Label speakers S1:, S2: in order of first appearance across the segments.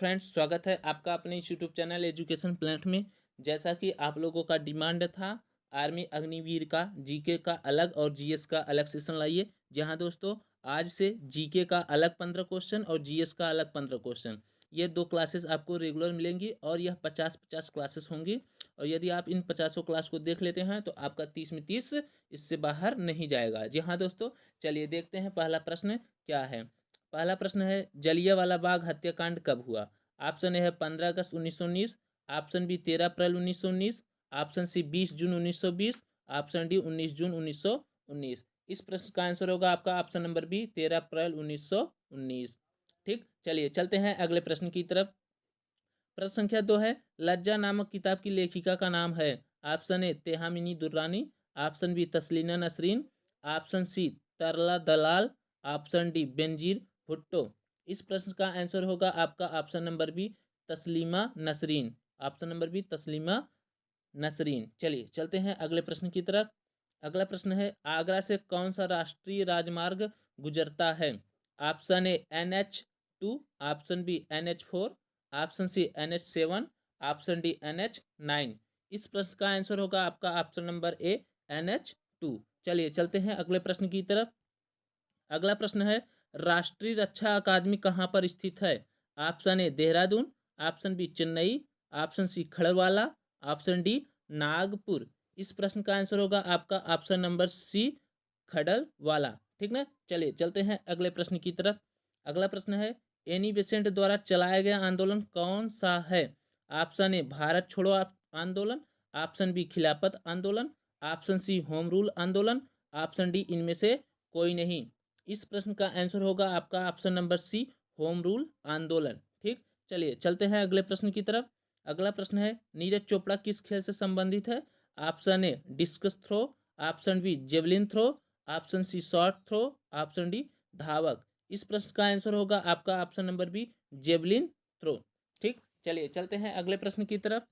S1: Friends, स्वागत है आपका अपने इस यूट्यूब चैनल एजुकेशन प्लेट में। जैसा कि आप लोगों का डिमांड था, आर्मी अग्निवीर का जीके का अलग और जीएस का अलग सेशन लाइए। जहां दोस्तों आज से जीके का अलग 15 क्वेश्चन और जीएस का अलग 15 क्वेश्चन, ये दो क्लासेस आपको रेगुलर मिलेंगी और यह 50-50 क्लासेस होंगी। और यदि आप इन 50 क्लास को देख लेते हैं तो आपका 30 में 30 इससे बाहर नहीं जाएगा। जी हाँ दोस्तों, चलिए देखते हैं पहला प्रश्न क्या है। पहला प्रश्न है, जलियांवाला बाग हत्याकांड कब हुआ? ऑप्शन ए है 15 अगस्त 1919, ऑप्शन बी 13 अप्रैल 1919, ऑप्शन सी 20 जून 1920, ऑप्शन डी 19 जून 1919। इस प्रश्न का आंसर होगा आपका ऑप्शन नंबर बी 13 अप्रैल 1919। ठीक, चलिए चलते हैं अगले प्रश्न की तरफ। प्रश्न संख्या 2 है, लज्जा नामक किताब की लेखिका का नाम है? Option A Tehmina Durrani, option B Taslima Nasreen, option C Tarla Dalal, option D Benazir Bhutto. इस प्रश्न का आंसर होगा आपका option number B Taslima Nasreen. Option number B Taslima Nasreen. चलिए चलते हैं अगले प्रश्न की तरफ। अगला प्रश्न है, आगरा से कौन सा राष्ट्रीय राजमार्ग गुजरता है? Option A NH2, option B NH4, option C NH7, option D NH9। इस प्रश्न का आंसर होगा आपका ऑप्शन नंबर ए NH2। चलिए चलते हैं अगले प्रश्न की तरफ। अगला प्रश्न है, राष्ट्रीय रक्षा अकादमी कहाँ पर स्थित है? Option A Dehradun, option B Chennai, option C Khadwala, option D Nagpur. इस प्रश्न का आंसर होगा आपका ऑप्शन नंबर सी खडल वाला। ठीक ना, चलिए चलते हैं अगले प्रश्न की तरफ। अगला प्रश्न है, एनी बेसेंट द्वारा चलाया गया आंदोलन कौन सा है? ऑप्शन ए भारत छोड़ो आंदोलन, ऑप्शन बी खिलाफत आंदोलन, ऑप्शन सी होम रूल आंदोलन, ऑप्शन डी इनमें से कोई नहीं। इस प्रश्न का आंसर होगा आपका option number C home rule आंदोलन। ठीक, चलिए चलते हैं अगले प्रश्न की तरफ। अगला प्रश्न है, नीरज चोपड़ा किस खेल से संबंधित है? Option A discus throw, option B javelin throw, option C short throw, option D धावक। इस प्रश्न का आंसर होगा आपका option number B javelin throw. ठीक, चलिए चलते हैं अगले प्रश्न की तरफ।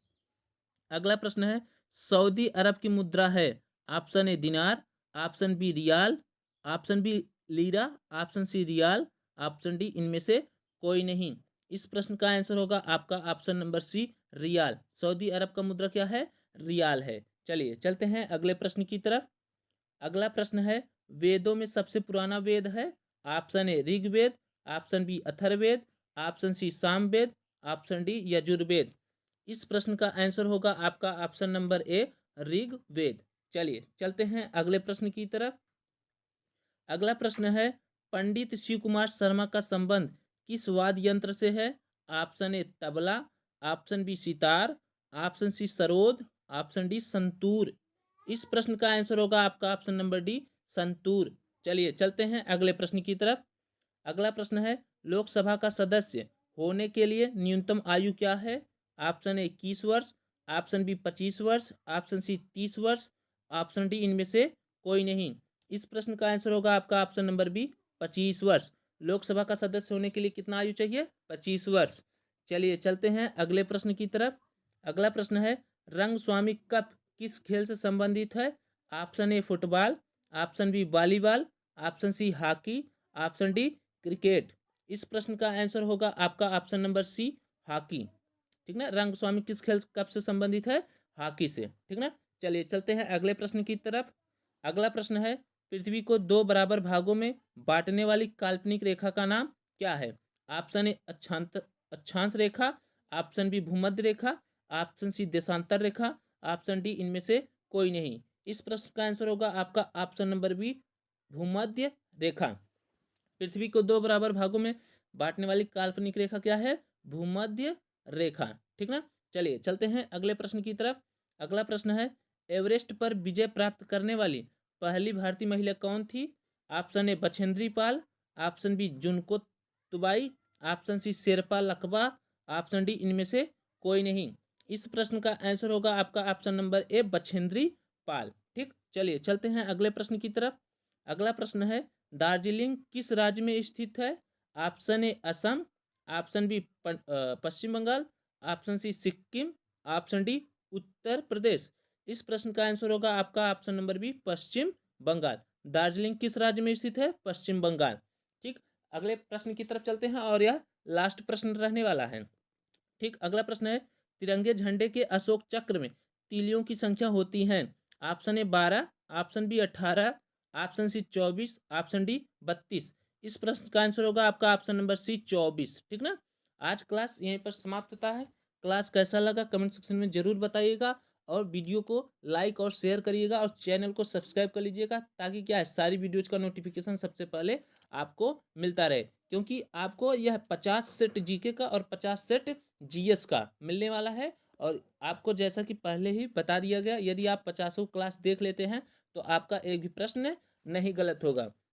S1: अगला प्रश्न है, सऊदी अरब की मुद्रा है? ऑप्शन ए दिनार, ऑप्शन बी रियाल, ऑप्शन बी लीरा, ऑप्शन सी रियाल, ऑप्शन डी इनमें से कोई नहीं। इस प्रश्न का आंसर होगा आपका option number C riyal. Saudi Arab का मुद्रा क्या है? रियाल है। चलिए चलते हैं अगले प्रश्न की तरफ। अगला प्रश्न है, वेदों में सबसे पुराना वेद है? Option A Rigveda, option B Atharvaveda, option C Samaveda, option D Yajurveda. इस प्रश्न का आंसर होगा आपका ऑप्शन नंबर ए ऋग्वेद। चलिए चलते हैं अगले प्रश्न की तरफ। अगला प्रश्न है, पंडित शिव कुमार शर्मा का संबंध किस वाद्य यंत्र से है? Option A tabla, option B sitar, option C sarod, option D santoor. इस प्रश्न का आंसर होगा आपका ऑप्शन नंबर डी संतूर। चलिए चलते हैं अगले प्रश्न की तरफ। अगला प्रश्न है, लोकसभा का सदस्य होने के लिए न्यूनतम आयु क्या है? ऑप्शन ए 21 वर्ष, ऑप्शन बी 25 वर्ष, ऑप्शन सी 30 वर्ष, ऑप्शन डी इनमें से कोई नहीं। इस प्रश्न का आंसर होगा आपका ऑप्शन नंबर बी 25 वर्ष। लोकसभा का सदस्य होने के लिए कितना आयु चाहिए? 25 वर्ष। चलिए चलते हैं अगले प्रश्न की तरफ। अगला प्रश्न है, रंगस्वामी कप किस खेल से संबंधित है? Option A football, option B volleyball, option C hockey, option D cricket. इस प्रश्न का आंसर होगा आपका ऑप्शन नंबर सी हॉकी। ठीक ना, रंगस्वामी किस खेल कब से संबंधित है? हॉकी से। ठीक ना, चलिए चलते हैं अगले प्रश्न की तरफ। अगला प्रश्न है, पृथ्वी को दो बराबर भागों में बांटने वाली काल्पनिक रेखा का नाम क्या है? ऑप्शन ए अक्षांश रेखा, ऑप्शन बी भूमध्य रेखा, ऑप्शन सी देशांतर रेखा, ऑप्शन डी इनमें से कोई नहीं। इस प्रश्न का आंसर होगा आपका ऑप्शन नंबर बी भूमध्य रेखा। पृथ्वी को दो बराबर भागों में बांटने वाली काल्पनिक रेखा क्या है? भूमध्य रेखा। ठीक ना, चलिए चलते हैं अगले प्रश्न की तरफ। अगला प्रश्न है, एवरेस्ट पर विजय प्राप्त करने वाली पहली भारतीय महिला कौन थी? Option A Bachendri Pal, option B Junko Tabei, option C Sherpa Lakpa, option D इनमें से कोई नहीं। इस प्रश्न का आंसर होगा आपका ऑप्शन नंबर ए बछेंद्री पाल। ठीक, चलिए चलते हैं अगले प्रश्न की तरफ। अगला प्रश्न है, दार्जिलिंग किस राज्य में स्थित है? Option A Assam, option B Paschim Bangal, option C Sikkim, option D Uttar Pradesh. इस प्रश्न का आंसर होगा आपका option number B Paschim Bangal. Darjeeling किस राज्य में स्थित है? पश्चिम बंगाल। ठीक, अगले प्रश्न की तरफ चलते हैं और यह लास्ट प्रश्न रहने वाला है। ठीक, अगला प्रश्न है, तिरंगे झंडे के अशोक चक्र में तीलियों की संख्या होती है। Option A 12, option B 18, option C 24, option D 32। इस प्रश्न का आंसर होगा आपका ऑप्शन नंबर सी 24। ठीक ना। आज क्लास यहीं पर समाप्त होता है। क्लास कैसा लगा कमेंट सेक्शन में जरूर बताइएगा, और वीडियो को लाइक और शेयर करिएगा, और चैनल को सब्सक्राइब कर लीजिएगा, ताकि क्या है, सारी वीडियोज का नोटिफिकेशन सबसे पहले आपको मिलता रहे। क्योंकि आपको यह 50 सेट जीके का और 50 सेट जीएस का मिलने वाला है। और आपको जैसा कि पहले ही बता दिया गया, यदि आप 50 क्लास देख लेते हैं तो आपका एक भी प्रश्न नहीं गलत होगा।